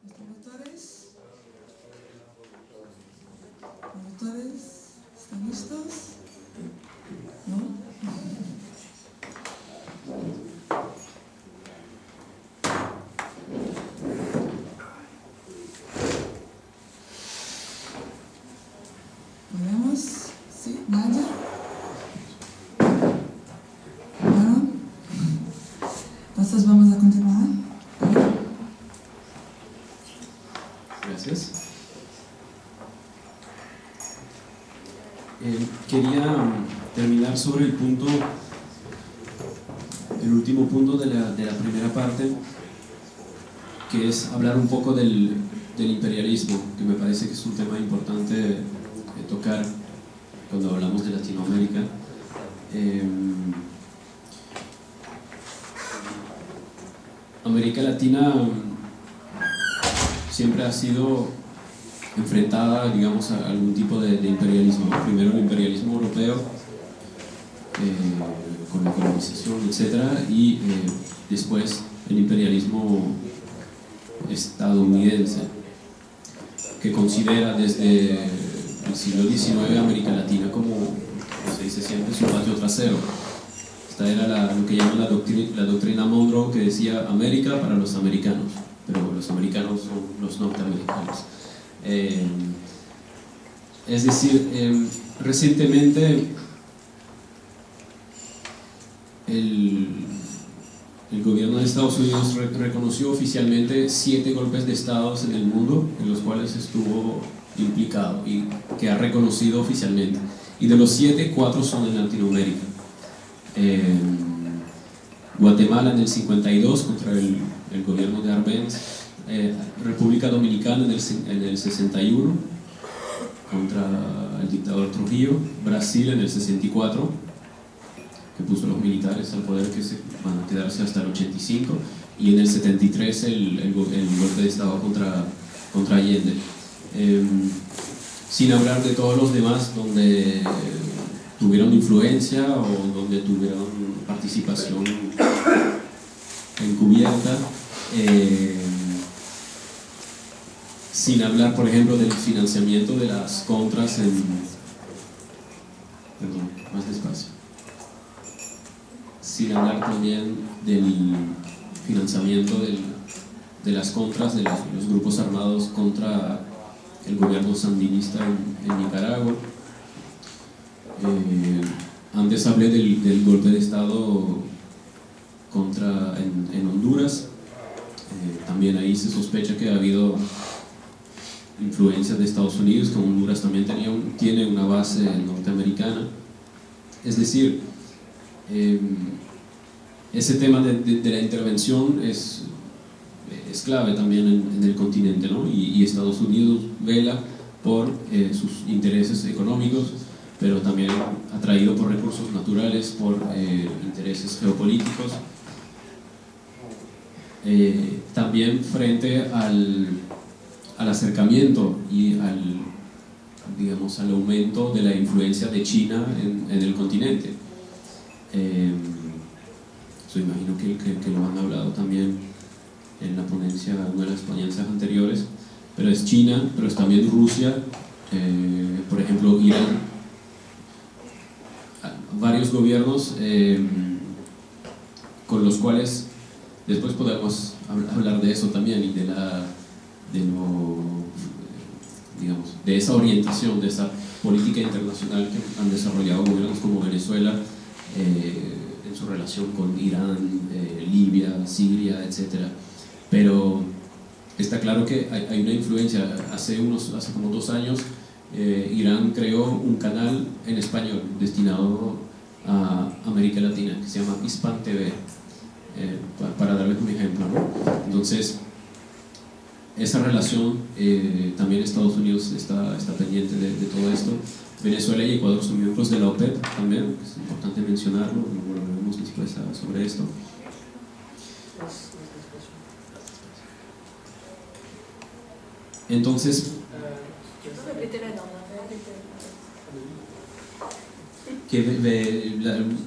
¿Promotores? ¿Promotores? ¿Están listos? ¿No? ¿Podemos? ¿Sí? ¿Nadia? ¿Bueno? Entonces vamos a continuar. Gracias. Quería terminar sobre el último punto de la primera parte, que es hablar un poco del imperialismo, que me parece que es un tema importante de tocar cuando hablamos de Latinoamérica. América Latina siempre ha sido enfrentada, digamos, a algún tipo de imperialismo. Primero el imperialismo europeo, con la colonización, etc., y después el imperialismo estadounidense, que considera desde el siglo XIX América Latina como, se dice siempre, su patio trasero. Esta era lo que llaman la doctrina Monroe, que decía América para los americanos, pero los americanos son los norteamericanos. Es decir, recientemente el gobierno de Estados Unidos reconoció oficialmente 7 golpes de Estado en el mundo en los cuales estuvo implicado y que ha reconocido oficialmente. Y de los 7, 4 son en Latinoamérica. Guatemala en el 52 contra el gobierno de Arbenz, República Dominicana en el 61 contra el dictador Trujillo, Brasil en el 64, que puso a los militares al poder, que se van a quedarse hasta el 85, y en el 73 el golpe de Estado contra Allende. Sin hablar de todos los demás donde tuvieron influencia o donde tuvieron participación encubierta, sin hablar, por ejemplo, del financiamiento de las contras perdón, más despacio. Sin hablar también del financiamiento de las contras de los grupos armados contra el gobierno sandinista en Nicaragua. Antes hablé del golpe de Estado en Honduras. También ahí se sospecha que ha habido influencias de Estados Unidos, que Honduras también tiene una base norteamericana. Es decir, ese tema de la intervención es clave también en el continente, ¿no? Y Estados Unidos vela por sus intereses económicos, pero también atraído por recursos naturales, por intereses geopolíticos, también frente al acercamiento y al aumento de la influencia de China en el continente. Yo imagino que lo han hablado también en la ponencia, una de las ponencias anteriores, pero es China, pero es también Rusia, por ejemplo Irán. Varios gobiernos con los cuales después podemos hablar de eso también, y de esa orientación, de esa política internacional que han desarrollado gobiernos como Venezuela en su relación con Irán, Libia, Siria, etc. Pero está claro que hay una influencia. Hace como 2 años Irán creó un canal en español destinado a América Latina que se llama Hispan TV, para darles un ejemplo, ¿no? Entonces, esa relación, también Estados Unidos está pendiente de todo esto. Venezuela y Ecuador son miembros de la OPEP también, es importante mencionarlo, lo volveremos después sobre esto. Entonces,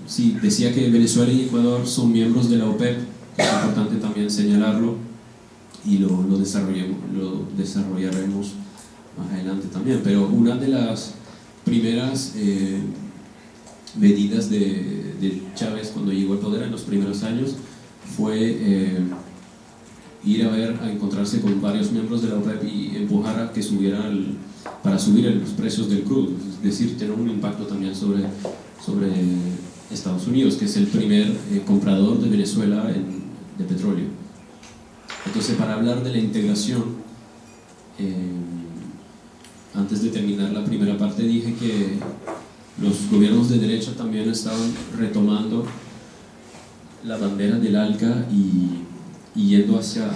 sí, decía que Venezuela y Ecuador son miembros de la OPEP, es importante también señalarlo, y lo desarrollaremos más adelante también. Pero una de las primeras medidas de Chávez cuando llegó al poder en los primeros años fue ir a encontrarse con varios miembros de la OPEP y empujar a que para subir los precios del crudo, es decir, tener un impacto también sobre Estados Unidos, que es el primer comprador de Venezuela de petróleo. Entonces, para hablar de la integración, antes de terminar la primera parte dije que los gobiernos de derecha también estaban retomando la bandera del ALCA y yendo hacia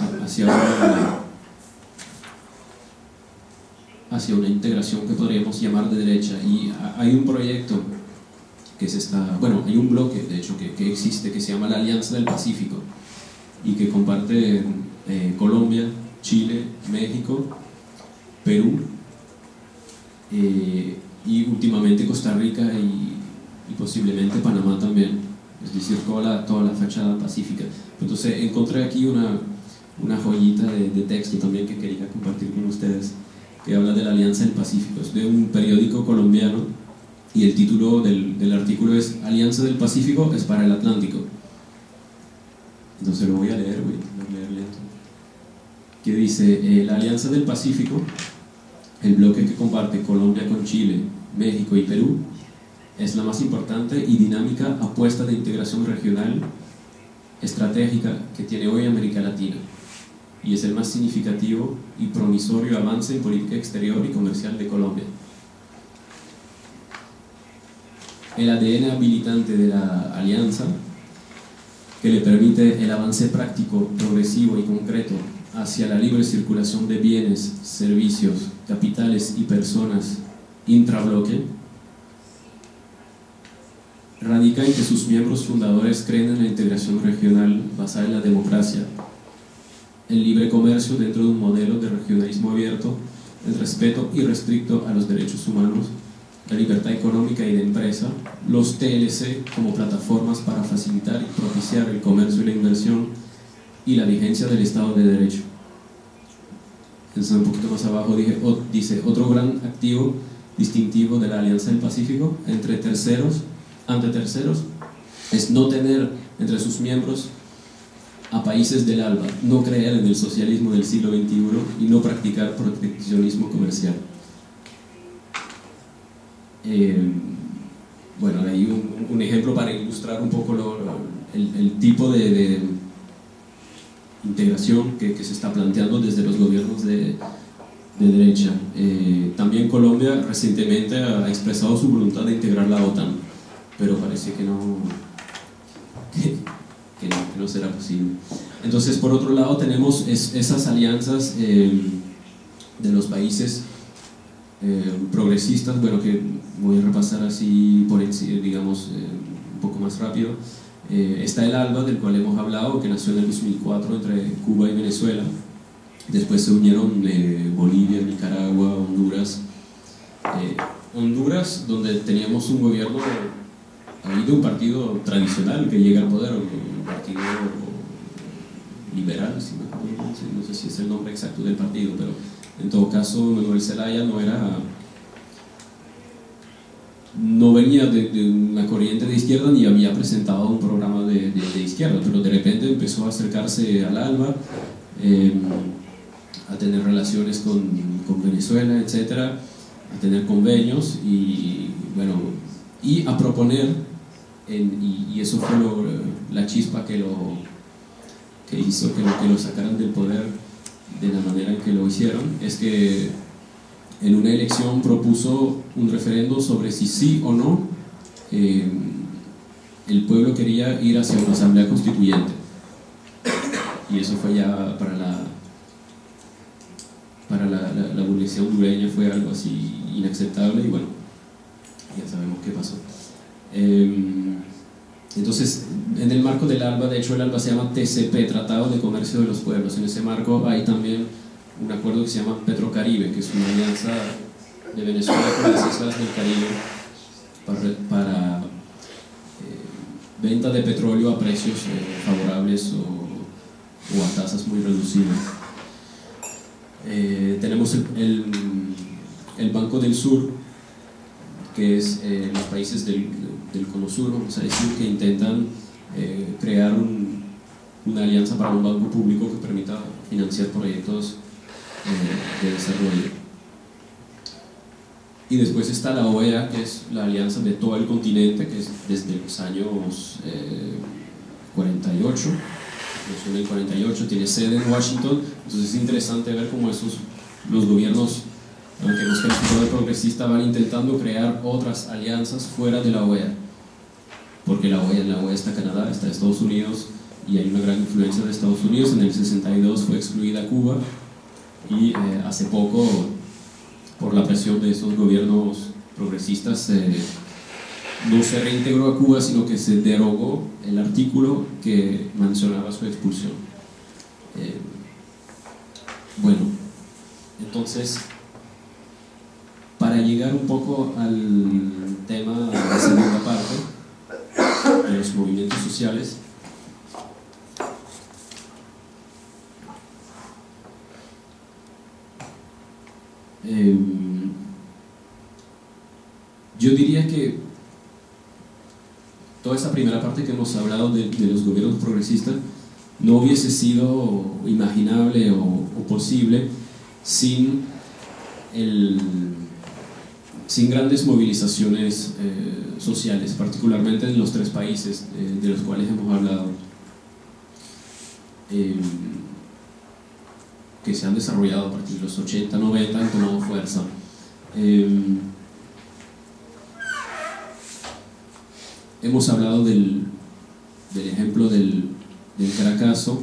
una integración que podríamos llamar de derecha. Y hay un proyecto hay un bloque de hecho que existe, que se llama la Alianza del Pacífico, y que comparte Colombia, Chile, México, Perú y últimamente Costa Rica y posiblemente Panamá también, es decir, toda la fachada pacífica. Entonces encontré aquí una joyita de texto también que quería compartir con ustedes, que habla de la Alianza del Pacífico. Es de un periódico colombiano y el título del artículo es Alianza del Pacífico es para el Atlántico. Entonces lo voy a leer lento. Que dice, la Alianza del Pacífico, el bloque que comparte Colombia con Chile, México y Perú, es la más importante y dinámica apuesta de integración regional estratégica que tiene hoy América Latina, y es el más significativo y promisorio avance en política exterior y comercial de Colombia. El ADN habilitante de la alianza, que le permite el avance práctico, progresivo y concreto hacia la libre circulación de bienes, servicios, capitales y personas intrabloque, radica en que sus miembros fundadores creen en la integración regional basada en la democracia, el libre comercio dentro de un modelo de regionalismo abierto, el respeto irrestricto a los derechos humanos, la libertad económica y de empresa, los TLC como plataformas para facilitar y propiciar el comercio y la inversión, y la vigencia del Estado de Derecho. Entonces, un poquito más abajo dice, otro gran activo distintivo de la Alianza del Pacífico ante terceros, es no tener entre sus miembros a países del ALBA, no creer en el socialismo del siglo XXI y no practicar proteccionismo comercial. Bueno, hay un ejemplo para ilustrar un poco el tipo de integración que se está planteando desde los gobiernos de derecha. También Colombia recientemente ha expresado su voluntad de integrar la OTAN, pero parece que no será posible. Entonces, por otro lado, tenemos esas alianzas de los países progresistas, bueno, que voy a repasar así por digamos un poco más rápido. Está el ALBA, del cual hemos hablado, que nació en el 2004 entre Cuba y Venezuela. Después se unieron Bolivia, Nicaragua, Honduras. Honduras, donde teníamos un gobierno de un partido tradicional que llega al poder, un partido liberal, no sé si es el nombre exacto del partido, pero en todo caso Manuel Zelaya no venía de una corriente de izquierda ni había presentado un programa de izquierda, pero de repente empezó a acercarse al ALBA, a tener relaciones con Venezuela, etcétera, a tener convenios y a proponer, y eso fue la chispa que hizo que lo sacaran del poder de la manera en que lo hicieron, es que en una elección propuso un referendo sobre si sí o no el pueblo quería ir hacia una asamblea constituyente, y eso fue ya para la burguesía hondureña fue algo así inaceptable, y bueno, ya sabemos qué pasó. Entonces, en el marco del ALBA, de hecho el ALBA se llama TCP, Tratado de Comercio de los Pueblos. En ese marco hay también un acuerdo que se llama Petrocaribe, que es una alianza de Venezuela con las islas del Caribe para venta de petróleo a precios favorables o a tasas muy reducidas. Tenemos el Banco del Sur, que es los países del Cono Sur, vamos a decir, que intentan crear una alianza para un banco público que permita financiar proyectos de desarrollo. Y después está la OEA, que es la alianza de todo el continente, que es desde los años 48, nació en el 48, tiene sede en Washington. Entonces es interesante ver cómo los gobiernos, aunque nos califican de progresista, van intentando crear otras alianzas fuera de la OEA, porque en la OEA está Canadá, está Estados Unidos, y hay una gran influencia de Estados Unidos. En el 62 fue excluida Cuba, y hace poco, por la presión de esos gobiernos progresistas, no se reintegró a Cuba, sino que se derogó el artículo que mencionaba su expulsión. Bueno, entonces, para llegar un poco al tema de la segunda parte, de los movimientos sociales, yo diría que toda esa primera parte que hemos hablado de los gobiernos progresistas no hubiese sido imaginable o posible sin grandes movilizaciones sociales, particularmente en los tres países de los cuales hemos hablado, que se han desarrollado a partir de los 80, 90, han tomado fuerza. Hemos hablado del ejemplo del Caracazo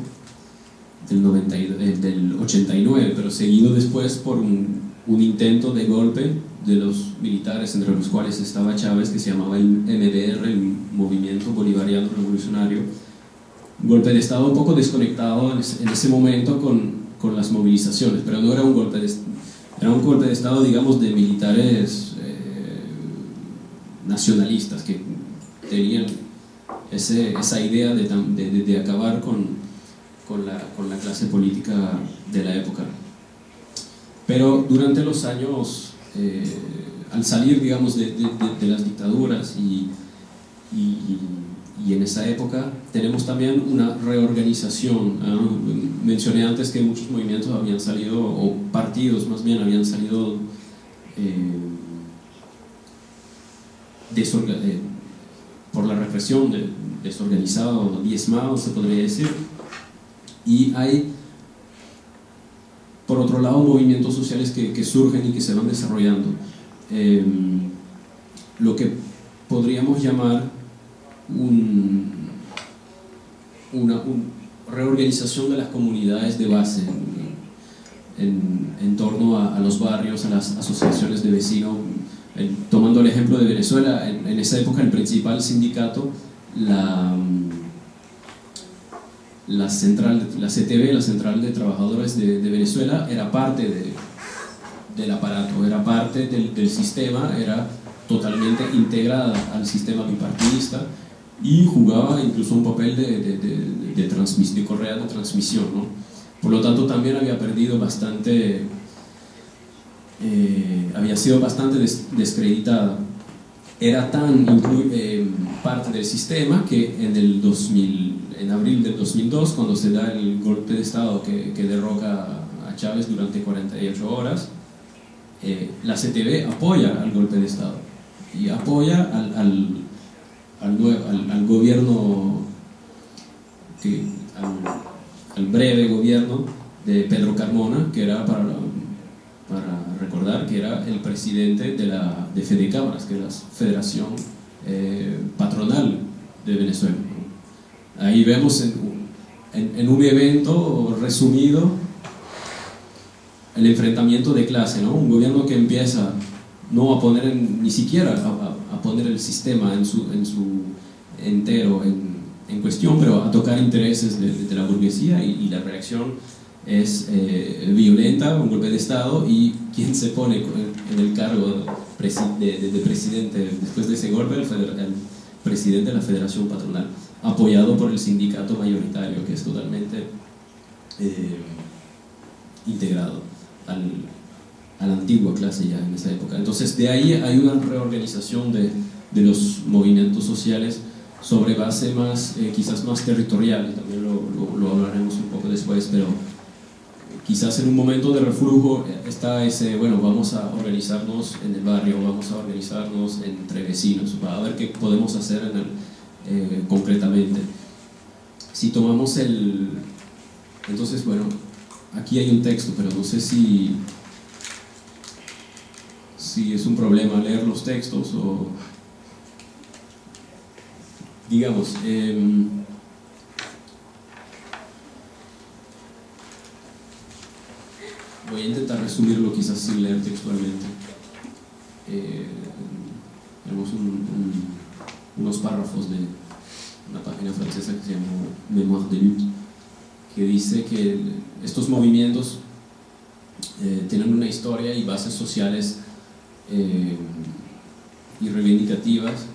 del 89, pero seguido después por un intento de golpe de los militares, entre los cuales estaba Chávez, que se llamaba el MBR, el Movimiento Bolivariano Revolucionario. Un golpe de Estado un poco desconectado en ese momento con las movilizaciones, pero no era un golpe de Estado, era un golpe de Estado, digamos, de militares nacionalistas que tenían esa idea de acabar con la clase política de la época. Pero durante los años, al salir, digamos, de las dictaduras y en esa época, tenemos también una reorganización. Mencioné antes que muchos movimientos habían salido, o partidos más bien, habían salido por la represión, desorganizado, diezmado, se podría decir. Y hay, por otro lado, movimientos sociales que surgen y que se van desarrollando. Lo que podríamos llamar una reorganización de las comunidades de base en torno a los barrios, a las asociaciones de vecinos. Tomando el ejemplo de Venezuela, en esa época el principal sindicato, la CTV, la Central de Trabajadores de Venezuela, era parte del aparato, era parte del sistema, era totalmente integrada al sistema bipartidista y jugaba incluso un papel de correa de transmisión, ¿no? Por lo tanto, también había perdido bastante, había sido bastante descreditada. Era tan parte del sistema que en abril del 2002, cuando se da el golpe de Estado que derroca a Chávez durante 48 horas, la CTV apoya al golpe de Estado y apoya al gobierno, al breve gobierno de Pedro Carmona, que era, para recordar, que era el presidente de Fedecámaras, que es la Federación Patronal de Venezuela. Ahí vemos en un evento resumido el enfrentamiento de clase, ¿no? Un gobierno que empieza no a poner ni siquiera a poner el sistema en su entero en cuestión, pero a tocar intereses de la burguesía, y la reacción es violenta, un golpe de Estado, y quien se pone en el cargo de presidente después de ese golpe, el presidente de la Federación Patronal, apoyado por el sindicato mayoritario, que es totalmente integrado. a la antigua clase ya en esa época. Entonces de ahí hay una reorganización de los movimientos sociales sobre base más, quizás más territorial, y también lo hablaremos un poco después, pero quizás en un momento de reflujo está ese, bueno, vamos a organizarnos en el barrio, vamos a organizar,nos entre vecinos, para ver qué podemos hacer concretamente. Si tomamos entonces, bueno, aquí hay un texto, pero no sé si es un problema leer los textos o... Digamos, voy a intentar resumirlo quizás sin leer textualmente. Tenemos unos párrafos de una página francesa que se llama Mémoire de lutte, que dice que estos movimientos tienen una historia y bases sociales y reivindicativas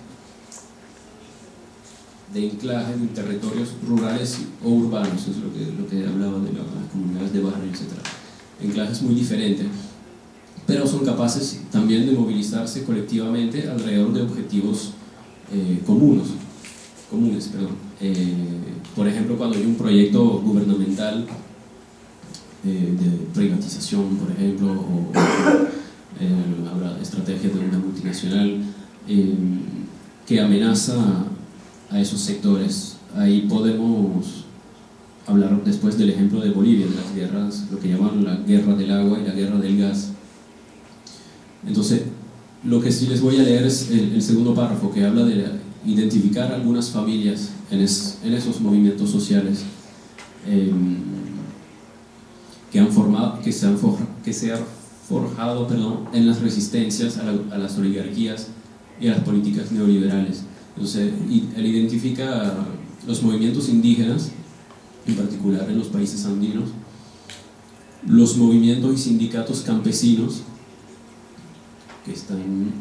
de enclaje en territorios rurales o urbanos, es lo que hablaba de las comunidades de barrio, etc. Enclajes muy diferentes, pero son capaces también de movilizarse colectivamente alrededor de objetivos comunes. Por ejemplo, cuando hay un proyecto gubernamental de privatización, por ejemplo, o habrá estrategias de una multinacional que amenaza a esos sectores. Ahí podemos hablar después del ejemplo de Bolivia, de las guerras, lo que llaman la guerra del agua y la guerra del gas. Entonces, lo que sí les voy a leer es el segundo párrafo, que habla de identificar algunas familias en esos movimientos sociales que se han forjado en las resistencias a las oligarquías y a las políticas neoliberales. Entonces, él identifica los movimientos indígenas, en particular en los países andinos, los movimientos y sindicatos campesinos, que están,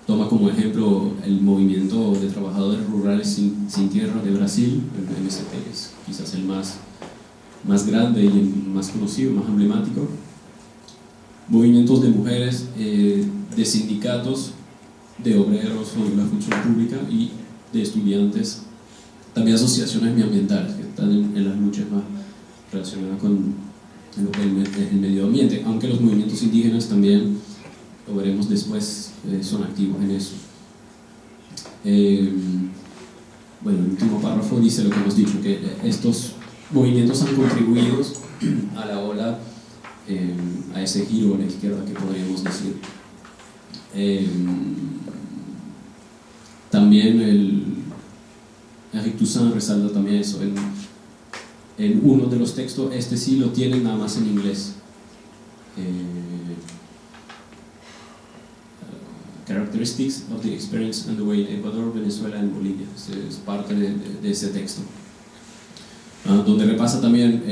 toma como ejemplo el movimiento de trabajadores rurales sin tierra de Brasil, el MST, que es quizás el más grande y el más conocido, más emblemático. Movimientos de mujeres, de sindicatos, de obreros o de la función pública y de estudiantes, también asociaciones ambientales que están en las luchas más relacionadas con el medio ambiente, aunque los movimientos indígenas también, lo veremos después, son activos en eso. Bueno, el último párrafo dice lo que hemos dicho, que estos movimientos han contribuido a la ola, a ese giro a la izquierda que podríamos decir. También Henri Toussaint resalta también eso en uno de los textos. Este sí lo tienen nada más en inglés. Characteristics of the Experience and the Way in Ecuador, Venezuela and Bolivia. Es parte de ese texto, donde repasa también,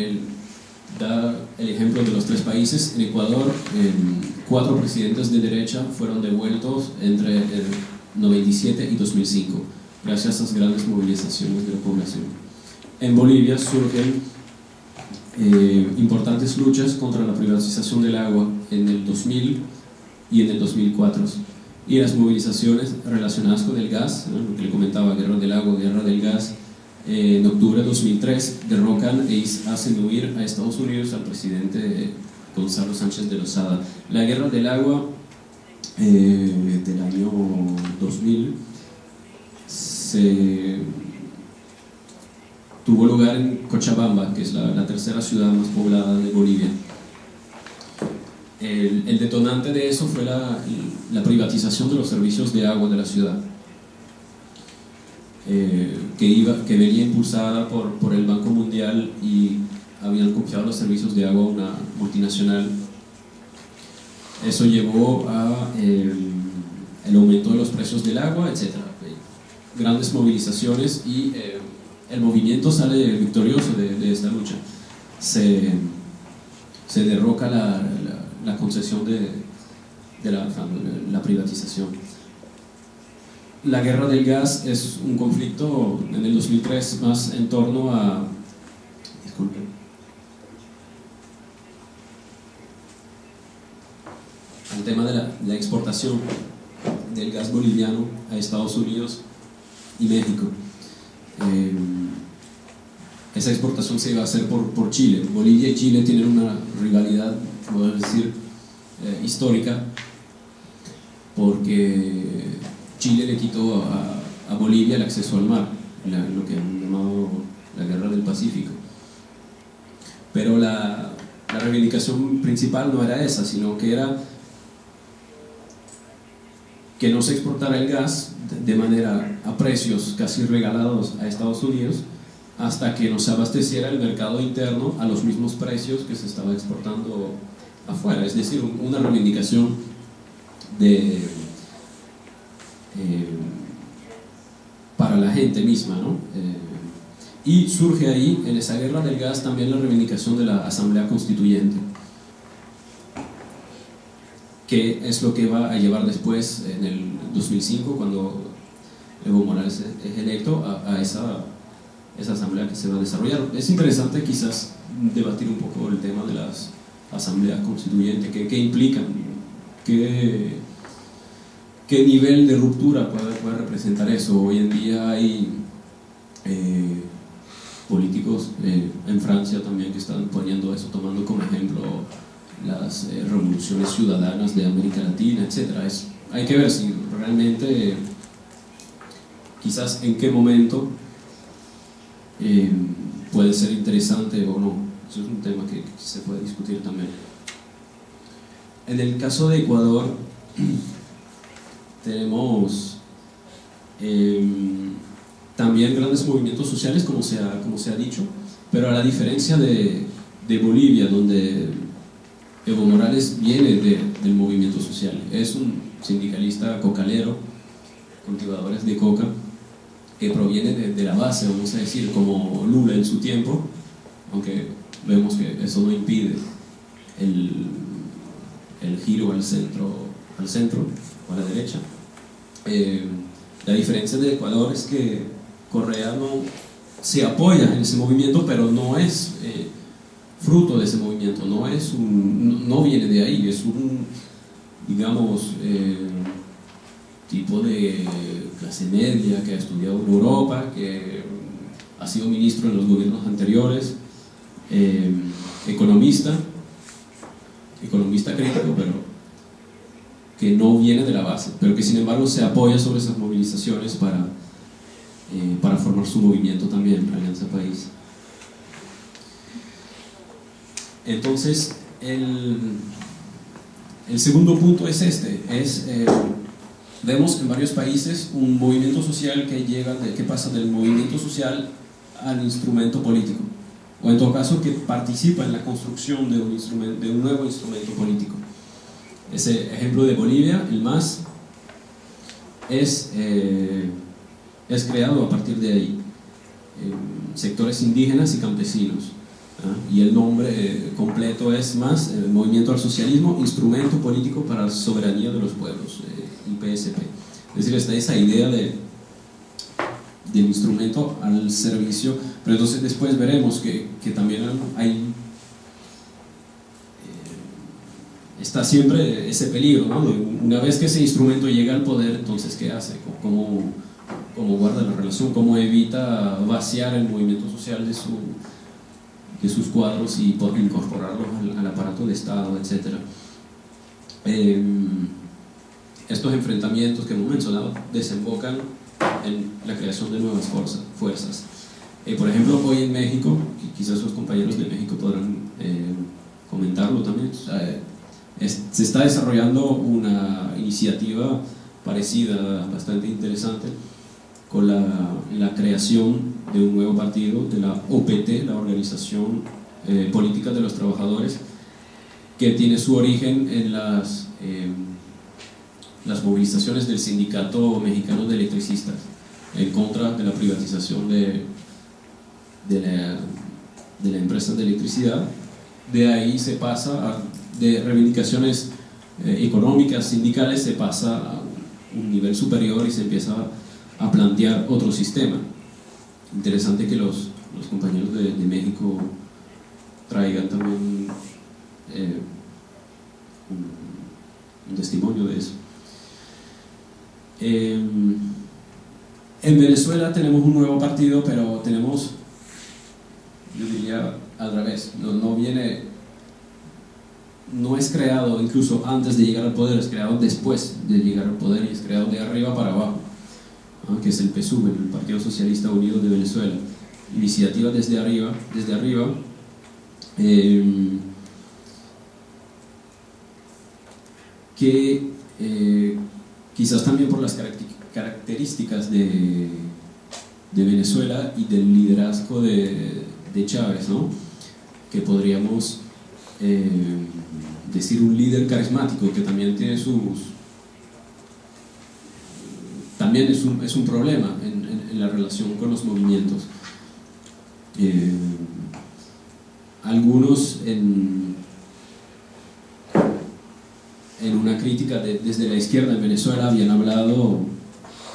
da el ejemplo de los tres países. En Ecuador, 4 presidentes de derecha fueron devueltos entre el 97 y 2005, gracias a esas grandes movilizaciones de la población. En Bolivia surgen importantes luchas contra la privatización del agua en el 2000 y en el 2004, y las movilizaciones relacionadas con el gas, ¿no? Lo que le comentaba, guerra del agua, guerra del gas. En octubre de 2003 derrocan e hacen huir a Estados Unidos al presidente Gonzalo Sánchez de Lozada. La guerra del agua del año 2000 tuvo lugar en Cochabamba, que es la tercera ciudad más poblada de Bolivia. El detonante de eso fue la privatización de los servicios de agua de la ciudad, que venía impulsada por el Banco Mundial, y habían confiado los servicios de agua a una multinacional. Eso llevó a el aumento de los precios del agua, etc. Grandes movilizaciones, y el movimiento sale victorioso de esta lucha. Se derroca la concesión de la privatización. La guerra del gas es un conflicto en el 2003 más en torno a... Disculpen. tema de la exportación del gas boliviano a Estados Unidos y México. Esa exportación se iba a hacer por Chile. Bolivia y Chile tienen una rivalidad, podemos decir, histórica, porque Chile le quitó a Bolivia el acceso al mar, lo que han llamado la Guerra del Pacífico. Pero la reivindicación principal no era esa, sino que era que no se exportara el gas de manera a precios casi regalados a Estados Unidos, hasta que no se abasteciera el mercado interno a los mismos precios que se estaba exportando afuera. Es decir, una reivindicación para la gente misma, ¿no? Y surge ahí, en esa guerra del gas, también la reivindicación de la Asamblea Constituyente, que es lo que va a llevar después, en el 2005, cuando Evo Morales es electo, a esa asamblea que se va a desarrollar. Es interesante quizás debatir un poco el tema de las asambleas constituyentes, qué implican, qué nivel de ruptura puede representar eso. Hoy en día hay políticos en Francia también que están poniendo eso, tomando como ejemplo las revoluciones ciudadanas de América Latina, etc. Hay que ver si realmente, quizás en qué momento puede ser interesante o no. Eso es un tema que se puede discutir también. En el caso de Ecuador tenemos también grandes movimientos sociales, como se ha dicho, pero a la diferencia de Bolivia, donde Evo Morales viene del movimiento social, es un sindicalista cocalero, cultivadores de coca, que proviene de la base, vamos a decir, como Lula en su tiempo, aunque vemos que eso no impide el giro al centro o a la derecha. La diferencia de Ecuador es que Correa no se apoya en ese movimiento, pero no es fruto de ese movimiento, no viene de ahí, es un, digamos, tipo de clase media que ha estudiado en Europa, que ha sido ministro en los gobiernos anteriores, economista crítico, pero que no viene de la base, pero que sin embargo se apoya sobre esas movilizaciones para formar su movimiento también, Alianza País. Entonces, el segundo punto es vemos en varios países un movimiento social que pasa del movimiento social al instrumento político, o en todo caso que participa en la construcción de un nuevo instrumento político. Ese ejemplo de Bolivia, el MAS, es creado a partir de ahí, sectores indígenas y campesinos, y el nombre completo es MAS, Movimiento al Socialismo, Instrumento Político para la Soberanía de los Pueblos, IPSP. Es decir, está esa idea del instrumento al servicio, pero entonces después veremos que también está siempre ese peligro, ¿no? Una vez que ese instrumento llega al poder, entonces ¿qué hace? ¿Cómo guarda la relación? ¿Cómo evita vaciar el movimiento social de sus cuadros y incorporarlos al aparato de Estado, etcétera? Estos enfrentamientos que hemos mencionado desembocan en la creación de nuevas fuerzas. Por ejemplo, hoy en México, quizás sus compañeros de México podrán comentarlo también, se está desarrollando una iniciativa parecida, bastante interesante, con la creación de un nuevo partido, de la OPT, la Organización Política de los Trabajadores, que tiene su origen en las movilizaciones del Sindicato Mexicano de Electricistas en contra de la privatización de la empresa de electricidad. De ahí se pasa de reivindicaciones económicas, sindicales, se pasa a un nivel superior y se empieza a plantear otro sistema. Interesante que los compañeros de México traigan también un testimonio de eso. En Venezuela tenemos un nuevo partido, pero tenemos, yo diría al revés, no es creado incluso antes de llegar al poder, es creado después de llegar al poder y es creado de arriba para abajo, ¿no? Que es el PSUV, el Partido Socialista Unido de Venezuela. Iniciativa desde arriba, que quizás también por las características de Venezuela y del liderazgo de Chávez, ¿no? Que podríamos decir un líder carismático que también tiene también es un problema en la relación con los movimientos. Algunos en una crítica desde la izquierda en Venezuela habían hablado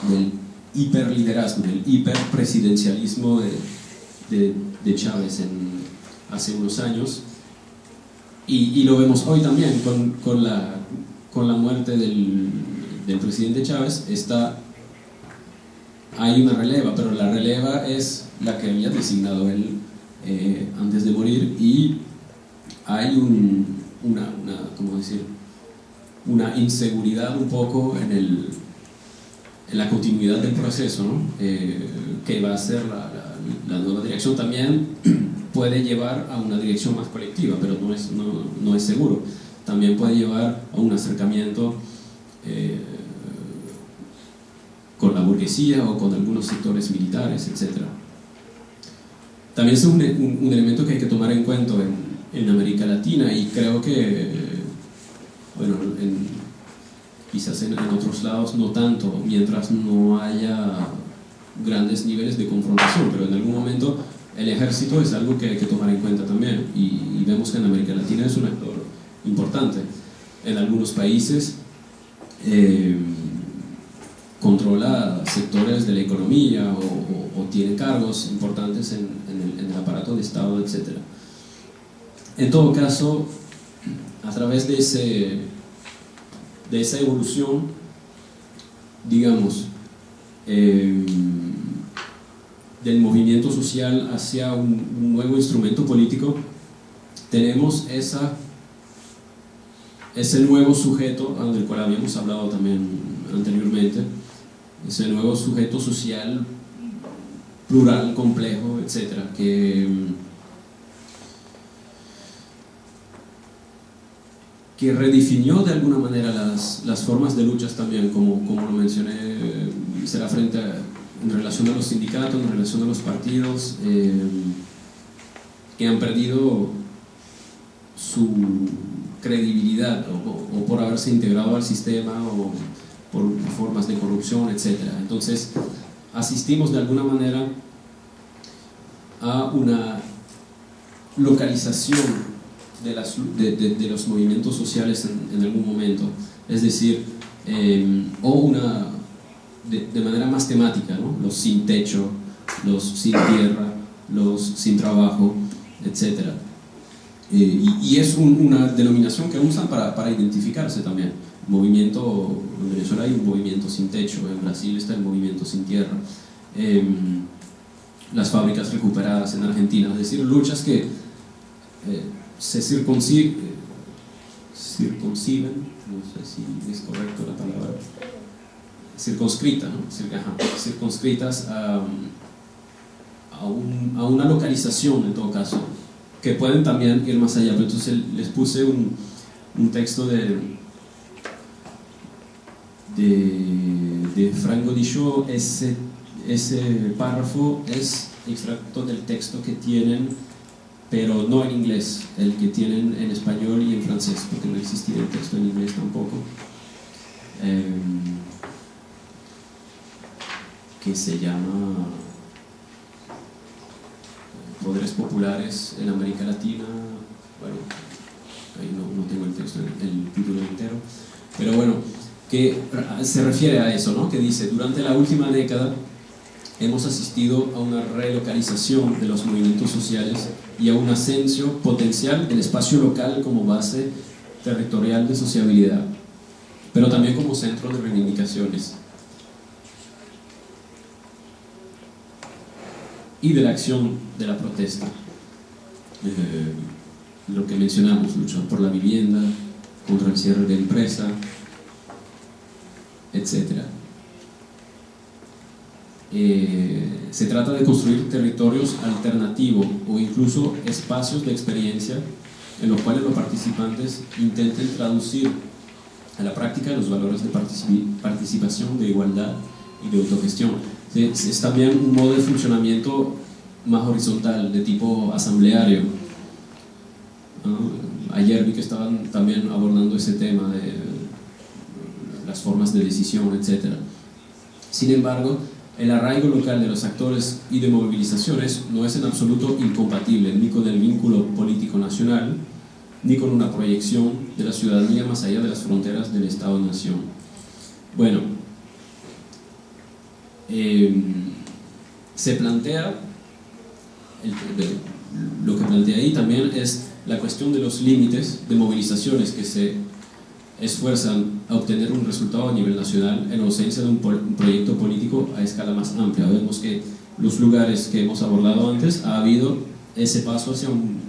del hiperliderazgo, del hiperpresidencialismo de Chávez hace unos años, y lo vemos hoy también con la muerte del presidente Chávez. Hay una releva, pero la releva es la que había designado él antes de morir, y hay una inseguridad un poco en la continuidad del proceso, ¿no? Que va a ser la nueva dirección. También puede llevar a una dirección más colectiva, pero no es seguro. También puede llevar a un acercamiento con la burguesía o con algunos sectores militares, etc. También es un elemento que hay que tomar en cuenta en América Latina, y creo que, bueno, quizás en otros lados no tanto, mientras no haya grandes niveles de confrontación, pero en algún momento el ejército es algo que hay que tomar en cuenta también, y vemos que en América Latina es un actor importante. En algunos países controla sectores de la economía o tiene cargos importantes en el aparato de Estado, etc. En todo caso, a través de esa evolución, digamos, del movimiento social hacia un nuevo instrumento político, tenemos ese nuevo sujeto del cual habíamos hablado también anteriormente, ese nuevo sujeto social plural, complejo, etcétera, que redefinió de alguna manera las formas de luchas también, como lo mencioné, será en relación a los sindicatos, en relación a los partidos, que han perdido su credibilidad o por haberse integrado al sistema o por formas de corrupción, etc. Entonces asistimos de alguna manera a una localización de los movimientos sociales en algún momento, es decir, de manera más temática, ¿no? Los sin techo, los sin tierra, los sin trabajo, etc. Y es una denominación que usan para identificarse también. En Venezuela hay un movimiento sin techo, en Brasil está el movimiento sin tierra, las fábricas recuperadas en Argentina, es decir, luchas que se circunciben, no sé si es correcto la palabra, circunscritas, ¿no? Circunscritas a una localización, en todo caso, que pueden también ir más allá. Pero entonces les puse un texto de Frank Godillot. Ese párrafo es extracto del texto que tienen, pero no en inglés, el que tienen en español y en francés, porque no existía el texto en inglés tampoco, que se llama Poderes Populares en América Latina. Bueno, ahí no tengo el texto, el título entero, pero bueno, que se refiere a eso, ¿no? Que dice: durante la última década hemos asistido a una relocalización de los movimientos sociales y a un ascenso potencial del espacio local como base territorial de sociabilidad. pero también como centro de reivindicaciones y de la acción de la protesta. Lo que mencionamos, luchar por la vivienda, contra el cierre de empresa, etc. Se trata de construir territorios alternativos o incluso espacios de experiencia en los cuales los participantes intenten traducir a la práctica los valores de participación, de igualdad y de autogestión. Es también un modo de funcionamiento más horizontal, de tipo asambleario. Ayer vi que estaban también abordando ese tema de las formas de decisión, etc. Sin embargo, el arraigo local de los actores y de movilizaciones no es en absoluto incompatible ni con el vínculo político nacional, ni con una proyección de la ciudadanía más allá de las fronteras del Estado-Nación. Bueno, se plantea, lo que plantea ahí también es la cuestión de los límites de movilizaciones que se esfuerzan a obtener un resultado a nivel nacional en ausencia de un proyecto político a escala más amplia. Vemos que los lugares que hemos abordado antes ha habido ese paso hacia un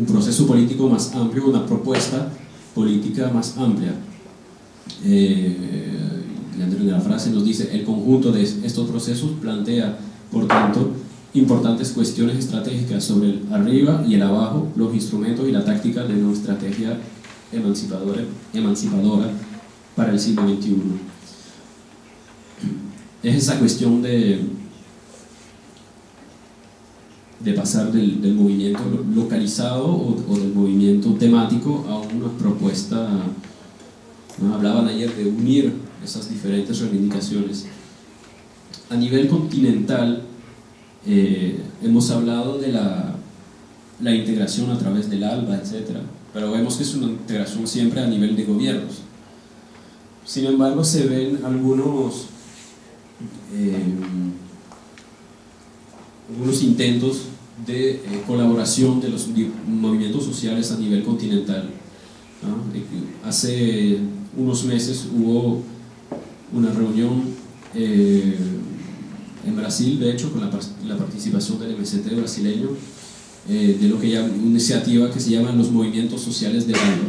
proceso político más amplio, una propuesta política más amplia. En la frase nos dice: el conjunto de estos procesos plantea, por tanto, importantes cuestiones estratégicas sobre el arriba y el abajo, los instrumentos y la táctica de una estrategia emancipadora para el siglo XXI. Es esa cuestión de pasar del movimiento localizado o del movimiento temático a una propuesta, ¿no? Hablaban ayer de unir esas diferentes reivindicaciones. A nivel continental, hemos hablado de la integración a través del ALBA, etc., pero vemos que es una integración siempre a nivel de gobiernos. Sin embargo, se ven algunos intentos de colaboración de los movimientos sociales a nivel continental, ¿no? Hace unos meses hubo una reunión en Brasil, de hecho, con la participación del MST brasileño, de lo que llama una iniciativa que se llama los movimientos sociales del ALBA,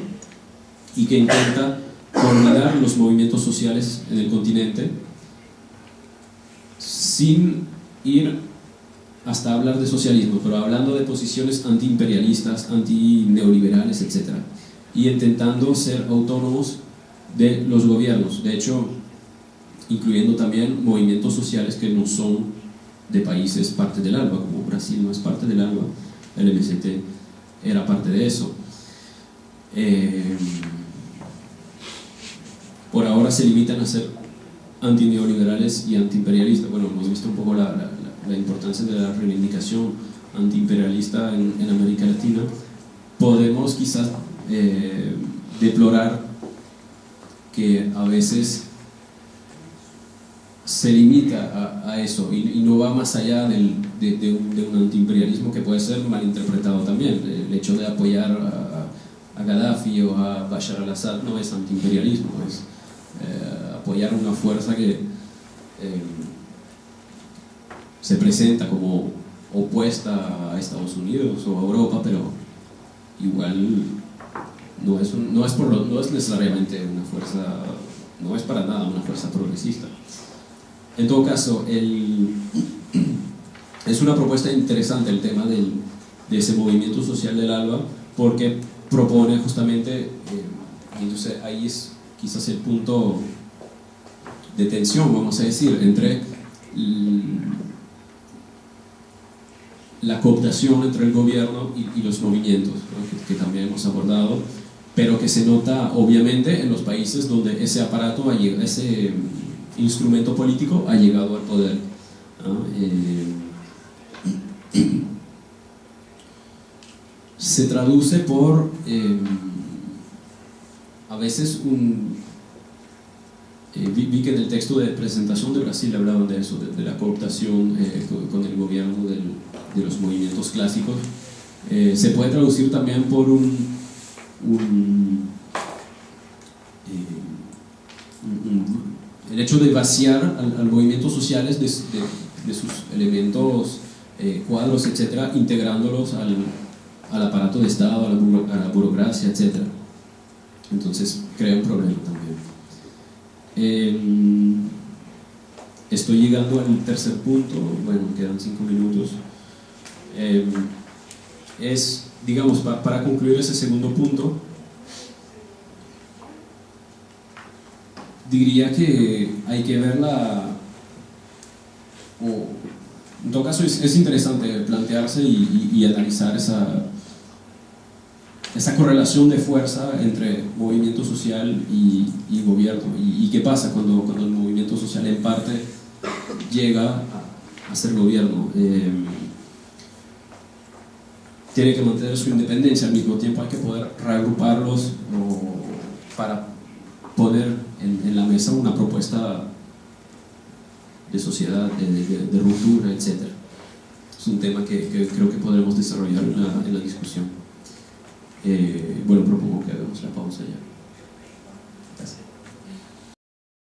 y que intenta coordinar los movimientos sociales en el continente sin ir hasta hablar de socialismo, pero hablando de posiciones antiimperialistas, antineoliberales, etc., y intentando ser autónomos de los gobiernos, de hecho incluyendo también movimientos sociales que no son de países parte del ALBA, como Brasil no es parte del ALBA, el MST era parte de eso. Por ahora se limitan a ser antineoliberales y antiimperialistas. Bueno, hemos visto un poco la importancia de la reivindicación antiimperialista en América Latina. Podemos quizás deplorar que a veces se limita a eso y no va más allá de un antiimperialismo que puede ser malinterpretado también. El hecho de apoyar a Gaddafi o a Bashar al-Assad no es antiimperialismo, es apoyar una fuerza que se presenta como opuesta a Estados Unidos o a Europa, pero igual no es necesariamente una fuerza, no es para nada una fuerza progresista. En todo caso, es una propuesta interesante el tema de ese movimiento social del ALBA, porque propone justamente, entonces ahí es quizás el punto de tensión, vamos a decir, entre la cooptación entre el gobierno y los movimientos, ¿no? que también hemos abordado, pero que se nota obviamente en los países donde ese aparato, ese instrumento político ha llegado al poder, ¿no? Se traduce por a veces vi que en el texto de presentación de Brasil hablaban de eso, de la cooptación con el gobierno de los movimientos clásicos. Se puede traducir también por el hecho de vaciar al movimiento sociales de sus elementos, cuadros, etcétera, integrándolos al aparato de Estado, a la burocracia, etcétera. Entonces crea un problema también. Estoy llegando al tercer punto, bueno, quedan 5 minutos. Digamos, para concluir ese segundo punto, diría que hay que verla, o en todo caso es interesante plantearse y analizar esa correlación de fuerza entre movimiento social y gobierno, y qué pasa cuando el movimiento social en parte llega a ser gobierno. Tiene que mantener su independencia, al mismo tiempo hay que poder reagruparlos para poner en la mesa una propuesta de sociedad, de ruptura, etc. Es un tema que creo que podremos desarrollar en la discusión. Bueno, propongo que hagamos la pausa ya.